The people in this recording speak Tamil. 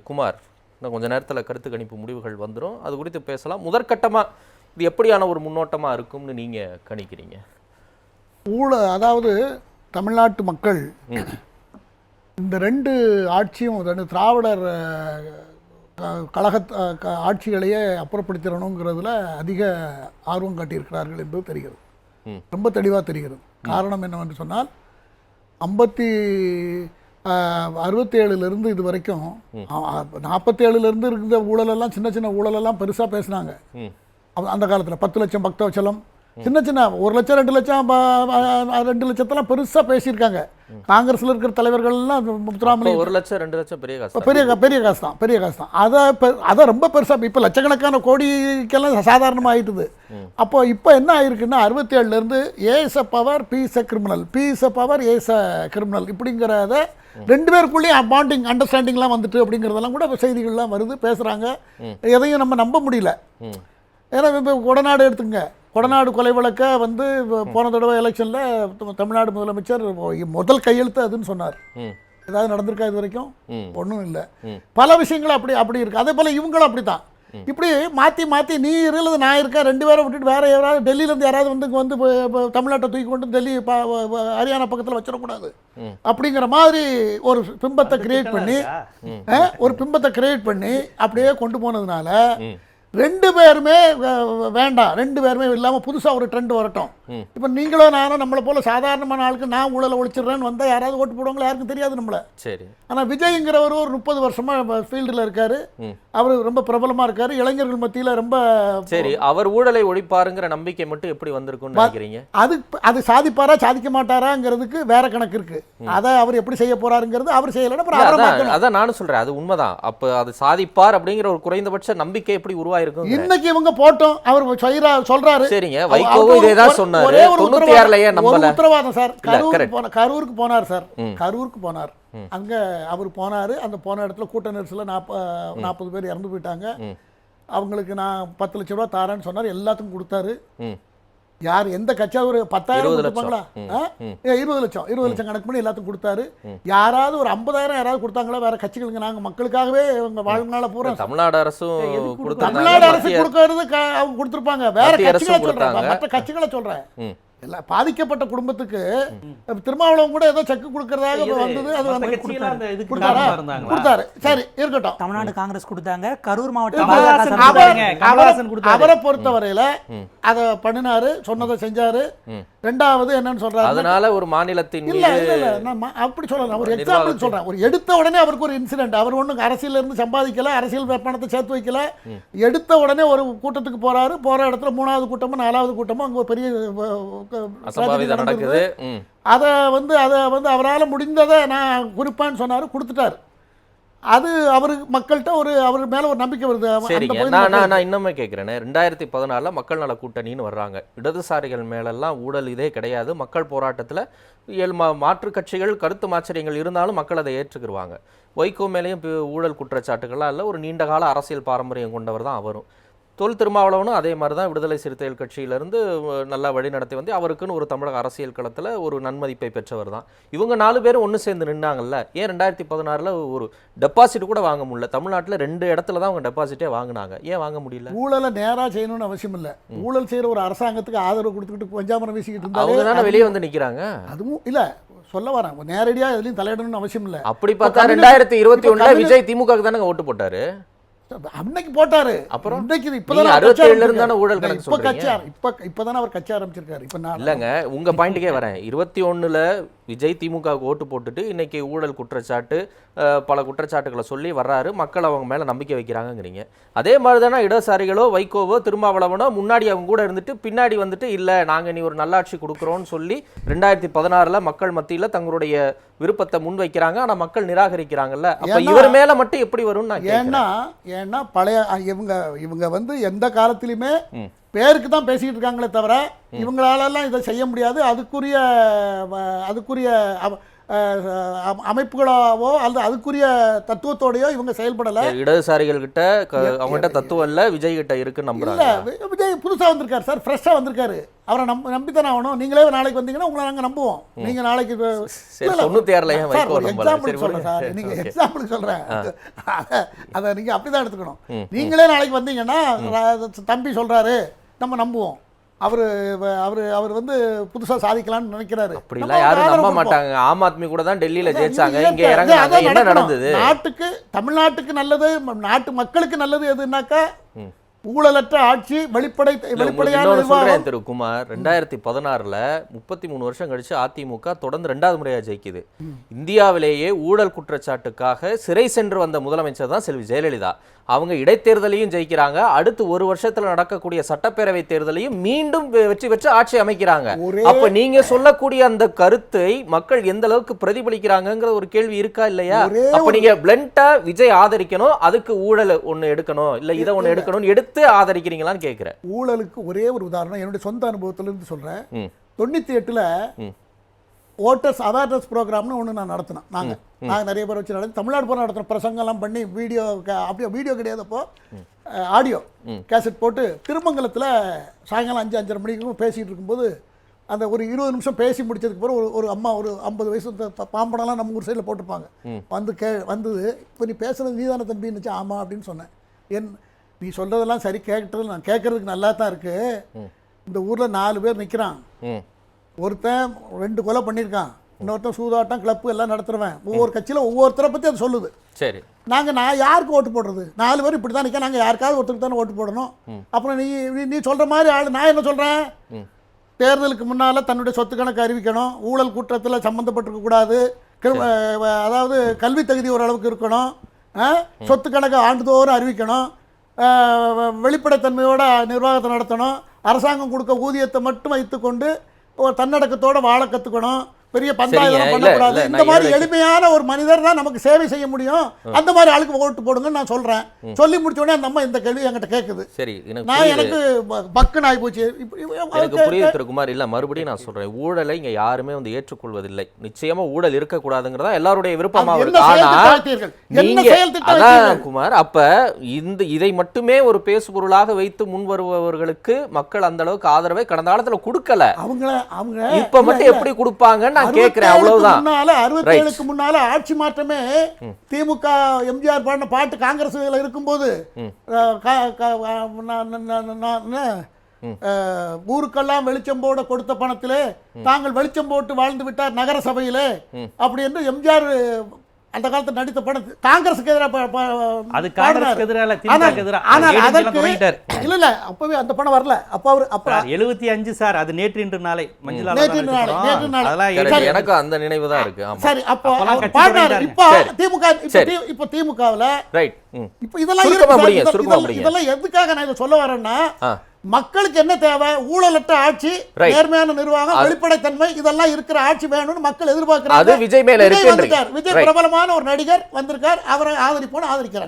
குமார், இன்னும் கொஞ்ச நேரத்தில் கருத்து கணிப்பு முடிவுகள் வந்துடும், அது குறித்து பேசலாம். முதற்கட்டமாக இது எப்படியான ஒரு முன்னோட்டமாக இருக்கும்னு நீங்கள் கணிக்கிறீங்க? அதாவது தமிழ்நாட்டு மக்கள் இந்த ரெண்டு ஆட்சியும் திராவிடர் கழக ஆட்சிகளையே அப்புறப்படுத்திடணுங்கிறதுல அதிக ஆர்வம் காட்டியிருக்கிறார்கள் என்பது தெரிகிறது, ரொம்ப தெளிவாக தெரிகிறது. காரணம் என்னவென்று சொன்னால் 67 இது வரைக்கும் 47 இருந்த ஊழலெல்லாம் சின்ன சின்ன ஊழலெல்லாம் பெருசாக பேசினாங்க. அந்த காலத்தில் 10 லட்சம் பக்தவச்சலம், சின்ன சின்ன 1 லட்சம் 2 லட்சம் 2 லட்சத்தெல்லாம் பெருசாக பேசியிருக்காங்க. காங்கிரஸில் இருக்கிற தலைவர்கள்லாம் முத்துராமலிங்க 1 லட்சம் 2 லட்சம் பெரிய காசு பெரிய காசு தான். அதை ரொம்ப பெருசாக இப்போ லட்சக்கணக்கான கோடிக்கெல்லாம் சாதாரணமாக ஆயிட்டுது. அப்போ இப்போ என்ன ஆயிருக்குன்னா 67 as a power peace a criminal, peace a power as a criminal இப்படிங்கிறத 2 பேருக்குள்ளேயும் பாண்டிங் அண்டர்ஸ்டாண்டிங்லாம் வந்துட்டு அப்படிங்கிறதெல்லாம் கூட செய்திகள்லாம் வருது, பேசுகிறாங்க. எதையும் நம்ம நம்ப முடியல. ஏன்னா இப்போ கொடநாடு எடுத்துங்க, கொடநாடு கொலை வழக்க போன தடவை எலெக்ஷனில் தமிழ்நாடு முதலமைச்சர் முதல் கையெழுத்து அதுன்னு சொன்னார். ஏதாவது நடந்திருக்கா இது வரைக்கும்? ஒன்றும் இல்லை. பல விஷயங்கள் அப்படி இருக்கு. அதே போல் இவங்களும் அப்படி தான். இப்படி மாற்றி நீ இருந்தது நான் இருக்கேன், 2 பேரை விட்டுட்டு வேற யாராவது டெல்லியிலேருந்து யாராவது வந்து தமிழ்நாட்டை தூக்கி கொண்டு டெல்லி ஹரியானா பக்கத்தில் வச்சிடக்கூடாது அப்படிங்கிற மாதிரி ஒரு பிம்பத்தை கிரியேட் பண்ணி அப்படியே கொண்டு போனதுனால 2 பேருமே வேண்டாம், 2 பேருமே இல்லாமல் புதுசாக ஒரு ட்ரெண்ட் வரட்டும். இப்போ நீங்களும் நானும் நம்மளை போல சாதாரணமான ஆளுக்கு நான் ஊழலை ஒழிச்சிடுறேன்னு வந்தால் யாராவது ஓட்டு போடுவாங்களா? யாருக்கும் தெரியாது நம்மளை. சரி. ஆனால் விஜய்ங்கிறவர் ஒரு 30 வருஷமாக ஃபீல்டில் இருக்காரு, அவர் ரொம்ப பிரபலமாக இருக்காரு, இளைஞர்கள் மத்தியில் ரொம்ப. சரி, அவர் ஊழலை ஒழிப்பாருங்கிற நம்பிக்கை மட்டும் எப்படி வந்திருக்குன்னு நினைக்கிறீங்க? அது சாதிப்பாரா சாதிக்க மாட்டாராங்கிறதுக்கு வேற கணக்கு இருக்கு. அதை அவர் எப்படி செய்ய போறாருங்கிறது அவர் செய்யலன்னா அதான் நானும் சொல்றேன், அது உண்மைதான். அப்போ அது சாதிப்பார் அப்படிங்கிற ஒரு குறைந்தபட்ச நம்பிக்கை எப்படி உருவாயிருக்கும்? இன்னைக்கு இவங்க போட்டோம், அவர் சொல்றாரு. சரிங்க, வைகோவும் இதேதான் சொன்னாரு. 96ல ஏன் நம்பல? உத்தரவாதம் சார். கரூருக்கு போனார் சார், கரூருக்கு போனார். அங்க அவர் போனாரு. அந்த போன இடத்துல கூட்ட நெரிசல 40 பேர் இறந்து போயிட்டாங்க. அவங்களுக்கு நான் 10 லட்சம் ரூபாய் தாரேன்னு சொன்னார். எல்லாத்துக்கும் கொடுத்தாரு. யார் எந்த கட்சியா ஒரு 10,000 கொடுப்பாங்களா? 20 லட்சம் கணக்கு பண்ணி எல்லாத்துக்கும் கொடுத்தாரு. யாராவது ஒரு 50,000 யாராவது கொடுத்தாங்களா வேற கட்சிகளுக்கு? நாங்க மக்களுக்காகவே வாழ்நாள பூரா தமிழ்நாடு அரசு கொடுக்கறது அவங்க கொடுத்துருப்பாங்க. வேற கட்சிகளை சொல்றாங்க, மற்ற கட்சிகளை சொல்றேன். எல்லாம் பாதிக்கப்பட்ட குடும்பத்துக்கு திருமாவளவன் கூட ஏதோ செக் கொடுக்கறதாக வந்தது. அது கொடுத்தாரு. சரி, இருக்கட்டும். தமிழ்நாடு காங்கிரஸ் கொடுத்தாங்க, கரூர் மாவட்டம் அவரை பொறுத்தவரையில அதை பண்ணினாரு, சொன்னதை செஞ்சாரு. ரெண்டாவது என்னன்னு சொல்றாரு, அதனால ஒரு மாநிலத்தின் அப்படி சொல்லலாம். ஒரு எக்ஸாம்பிள் சொல்றேன். ஒரு எடுத்த உடனே அவருக்கு ஒரு இன்சிடென்ட், அவர் ஒன்றும் அரசியல் இருந்து சம்பாதிக்கல, அரசியல் பணத்தை சேர்த்து வைக்கல. எடுத்த உடனே ஒரு கூட்டத்துக்கு போறாரு. போற இடத்துல 3வது கூட்டமும் 4வது கூட்டமும் அங்க ஒரு பெரிய நடக்குது. அதை அவரால் முடிந்ததை நான் குறிப்பான்னு சொன்னாரு, கொடுத்துட்டாரு. அது அவருக்கு மக்கள்கிட்ட அவர் மேல ஒரு நம்பிக்கை வருது. சரிங்க, நான் இன்னுமே கேட்கிறேன். 2014 மக்கள் நல கூட்டணின்னு வர்றாங்க. இடதுசாரிகள் மேலெல்லாம் ஊழல் இதே கிடையாது. மக்கள் போராட்டத்தில் மாற்று கட்சிகள் கருத்து மாச்சரியங்கள் இருந்தாலும் மக்கள் அதை ஏற்றுக்குருவாங்க. வைகோ மேலேயும் ஊழல் குற்றச்சாட்டுகள்லாம் இல்லை. ஒரு நீண்ட கால அரசியல் பாரம்பரியம் கொண்டவர் தான் அவரும். திருமாவளவனும் அதே மாதிரி தான் விடுதலை சிறுத்தைகள் கட்சியிலேருந்து நல்லா வழி நடத்தி வந்து அவருக்குன்னு ஒரு தமிழக அரசியல் களத்தில் ஒரு நன்மதிப்பை பெற்றவர் தான். இவங்க 4 பேரும் ஒன்று சேர்ந்து நின்னாங்கல்ல. ஏன் 2016 ஒரு டெபாசிட் கூட வாங்க முடியல? தமிழ்நாட்டில் 2 இடத்துல தான் அவங்க டெபாசிட்டே வாங்கினாங்க. ஏன் வாங்க முடியல? ஊழலை நேராக செய்யணும்னு அவசியம் இல்லை. ஊழல் செய்கிற ஒரு அரசாங்கத்துக்கு ஆதரவு கொடுத்துக்கிட்டு பஞ்சாமரம் வீசிக்கிட்டு இருந்தாங்க. அவங்க தானே வெளியே வந்து நிற்கிறாங்க. அதுவும் இல்லை, சொல்ல வரேன், நேரடியாக எதுலையும் தலையிடணும்னு அவசியம் இல்லை. அப்படி பார்த்தா 2021 விஜய் திமுக தானே ஓட்டு போட்டாரு. அன்னைக்கு போட்டாரு. அப்புறம் இப்பதானே அவர் கட்சி ஆரம்பிச்சிருக்காரு. இல்லங்க, உங்க பாயிண்ட்டுக்கே வரேன். 21 விஜய் திமுக ஓட்டு போட்டுட்டு இன்னைக்கு ஊழல் குற்றச்சாட்டு பல குற்றச்சாட்டுகளை சொல்லி வர்றாரு. மக்கள் அவங்க மேல நம்பிக்கை வைக்கிறாங்கிறீங்க. அதே மாதிரி தானே இடதுசாரிகளோ வைகோவோ திருமாவளவனோ முன்னாடி அவங்க கூட இருந்துட்டு பின்னாடி வந்துட்டு இல்ல நாங்க நீ ஒரு நல்லாட்சி கொடுக்குறோம்னு சொல்லி 2016 மக்கள் மத்தியில தங்களுடைய விருப்பத்தை முன் வைக்கிறாங்க. ஆனா மக்கள் நிராகரிக்கிறாங்கல்ல. அப்ப இவர் மேல மட்டும் எப்படி வரும்? ஏன்னா பழைய இவங்க எந்த காலத்திலுமே பேருக்கு தான் பேசிக்கிட்டு இருக்காங்களே தவிர இவங்களாலெல்லாம் இதை செய்ய முடியாது. அதுக்குரிய அமைப்புகளாவோ அல்லது அதுக்குரிய தத்துவத்தோடையோ இவங்க செயல்படலை. இடதுசாரிகள் கிட்ட அவங்ககிட்ட தத்துவம் இல்ல, விஜய் கிட்ட இருக்குன்னு நம்புறாங்க. இல்லை, விஜய் புதுசாக வந்திருக்காரு சார், ஃப்ரெஷ்ஷாக வந்திருக்காரு. அவரை நம்பித்தானே ஆகணும். நீங்களே நாளைக்கு வந்தீங்கன்னா உங்களை நாங்கள் நம்புவோம். நீங்கள் நாளைக்கு 96ல ஏன் வைகோ நம்பல? எக்ஸாம்பிள் சொல்கிறேன் சார், நீங்கள் எக்ஸாம்பிள் சொல்கிறேன், அதை நீங்கள் அப்படி தான் எடுத்துக்கணும். நீங்களே நாளைக்கு வந்தீங்கன்னா தம்பி சொல்கிறாரு நம்ம நம்புவோம். அவர் வந்து புதுசா சாதிக்கலாம்னு நினைக்கிறாரு. அப்படிலாம் யாரும் நம்ப மாட்டாங்க. ஆம் ஆத்மி கூட தான் டெல்லியில ஜெயிச்சாங்க, இங்க இறங்குனாங்க. என்ன நடந்தது? நாட்டுக்கு, தமிழ்நாட்டுக்கு நல்லது, நாட்டு மக்களுக்கு நல்லது எதுனாக்கா ஊழலற்ற ஆட்சி, வெளிப்படையான சொல்றேன் திரு குமார். 2016ல 33 வருஷம் கழிச்சு அதிமுக தொடர்ந்து 2வது முறையா ஜெயிக்குது. இந்தியாவிலேயே ஊழல் குற்றச்சாட்டுக்காக சிறை சென்று வந்த முதலமைச்சர் தான் செல்வி ஜெயலலிதா. அவங்க இடைத்தேர்தலையும் ஜெயிக்கிறாங்க. அடுத்து ஒரு வருஷத்துல நடக்கக்கூடிய சட்டப்பேரவை தேர்தலையும் மீண்டும் வெற்றி பெற்று ஆட்சி அமைக்கிறாங்க. அப்ப நீங்க சொல்லக்கூடிய அந்த கருத்தை மக்கள் எந்த அளவுக்கு பிரதிபலிக்கிறாங்கங்கிற ஒரு கேள்வி இருக்கா இல்லையா? அப்ப நீங்க பிளண்டா விஜய் ஆதரிக்கணும், அதுக்கு ஊழல் ஒண்ணு எடுக்கணும், இல்ல இதை ஒண்ணு எடுக்கணும் எடுத்து ஆதரிக்கிறீங்களான்னு கேட்கிறேன். ஊழலுக்கு ஒரே ஒரு உதாரணம் என்னுடைய சொந்த அனுபவத்திலிருந்து சொல்றேன். 98ல ஓட்டர்ஸ் அவேர்னஸ் ப்ரோக்ராம்னு ஒன்று நான் நடத்தினேன். நாங்கள் நிறைய பேர் வச்சு நடத்தி தமிழ்நாடு பூரா நடத்தினோம். பிரசங்கெல்லாம் பண்ணி வீடியோ, அப்படியே வீடியோ கிடையாது, அப்போ ஆடியோ கேசட் போட்டு திருமங்கலத்தில் சாயங்காலம் 5-5:30 மணிக்கு பேசிகிட்டு இருக்கும்போது அந்த ஒரு 20 நிமிஷம் பேசி முடிச்சதுக்கு பிறகு ஒரு அம்மா, ஒரு 50 வயசு பாம்படம்லாம் நம்ம ஊர் சைடில் போட்டிருப்பாங்க, வந்தது இப்போ நீ பேசுகிறது நீதான தம்பின்னு. ஆமாம் அப்படின்னு சொன்னேன். நீ சொல்கிறதெல்லாம் சரி, நான் கேட்குறதுக்கு நல்லா தான் இருக்குது. இந்த ஊரில் 4 பேர் நிற்கிறான், ஒருத்தன் 2 கொலை பண்ணியிருக்கான், இன்னொருத்தன் சூதாட்டம் கிளப்பு எல்லாம் நடத்துருவேன். ஒவ்வொரு கட்சியில் ஒவ்வொருத்தரை பற்றி அது சொல்லுது. சரி, நான் யாருக்கு ஓட்டு போடுறது? 4 பேர் இப்படி தான் நிற்க, நாங்கள் யாருக்காவது ஒருத்தருக்கு தானே ஓட்டு போடணும். அப்புறம் நீ சொல்கிற மாதிரி ஆள், நான் என்ன சொல்கிறேன்? தேர்தலுக்கு முன்னால் தன்னுடைய சொத்து கணக்கு அறிவிக்கணும், ஊழல் குற்றத்தில் சம்மந்தப்பட்டிருக்கக்கூடாது, அதாவது கல்வி தகுதி ஓரளவுக்கு இருக்கணும், சொத்து கணக்கு ஆண்டுதோறும் அறிவிக்கணும், வெளிப்படைத்தன்மையோட நிர்வாகத்தை நடத்தணும், அரசாங்கம் கொடுக்க ஊதியத்தை மட்டும் வைத்துக்கொண்டு ஒரு தன்னடக்கத்தோட வாழ கற்றுக்கணும், பெரிய பஞ்சாயத்து பண்ணக்கூடாது. இந்த மாதிரி எளிமையான ஒரு மனிதர் தான் நமக்கு சேவை செய்ய முடியும். அந்த மாதிரி ஆளுக்கு ஓட்டு போடுங்கன்னு நான் சொல்றேன். சொல்லி முடிச்ச உடனே அந்த அம்மா இந்த கேள்வி என்கிட்ட கேட்குது. சரி, எனக்கு பக்குன்னு ஆகி போச்சு. எனக்கு புரியுது திரு குமார். இல்ல, மறுபடியும் நான் சொல்றேன், ஊழலை இங்க யாருமே வந்து ஏற்றுக்கொள்வதில்லை. நிச்சயமா ஊழல் இருக்கக்கூடாதுங்கிறதா எல்லாருடைய விருப்பமா இருக்கு. அதான் குமார், அப்ப இதை மட்டுமே ஒரு பேசு பொருளாக வைத்து முன் வருபவர்களுக்கு மக்கள் அந்த அளவுக்கு ஆதரவை கடந்த காலத்துல கொடுக்கல. அவங்க இப்ப மட்டும் எப்படி கொடுப்பாங்க? 67க்கு முன்னால ஆட்சி மாற்றமே திமுக எம்ஜிஆர் பாடின பாட்டு காங்கிரஸ் இருக்கும்போது ஊருக்கெல்லாம் வெளிச்சம் போட கொடுத்த பணத்திலே தாங்கள் வெளிச்சம் போட்டு வாழ்ந்து விட்டார் நகர சபையிலே அப்படி என்று எம்ஜிஆர் அந்த காலத்துல நடித்த படம் காங்கிரஸுக்கு எதிராக இல்ல அப்பவே அந்த படம் வரல. அப்ப அவர் 75 சார், அது நேற்று இன்று நாளை எனக்கு அந்த நினைவு தான் இருக்கு. சரி, அப்போ பாடினாரு. இப்போ திமுகவுல இப்போ இதெல்லாம் எதுக்காக நான் இதை சொல்ல வரேன்னா, மக்களுக்கு என்ன தேவை? ஊழலற்ற ஆட்சி, நேர்மையான நிர்வாகம், வெளிப்படைத்தன்மை, இதெல்லாம் இருக்கிற ஆட்சி வேணும்னு மக்கள் எதிர்பார்க்கிறாங்க. விஜய் பிரபலமான ஒரு நடிகர் வந்திருக்கார், அவரை ஆதரிக்கிறாங்க.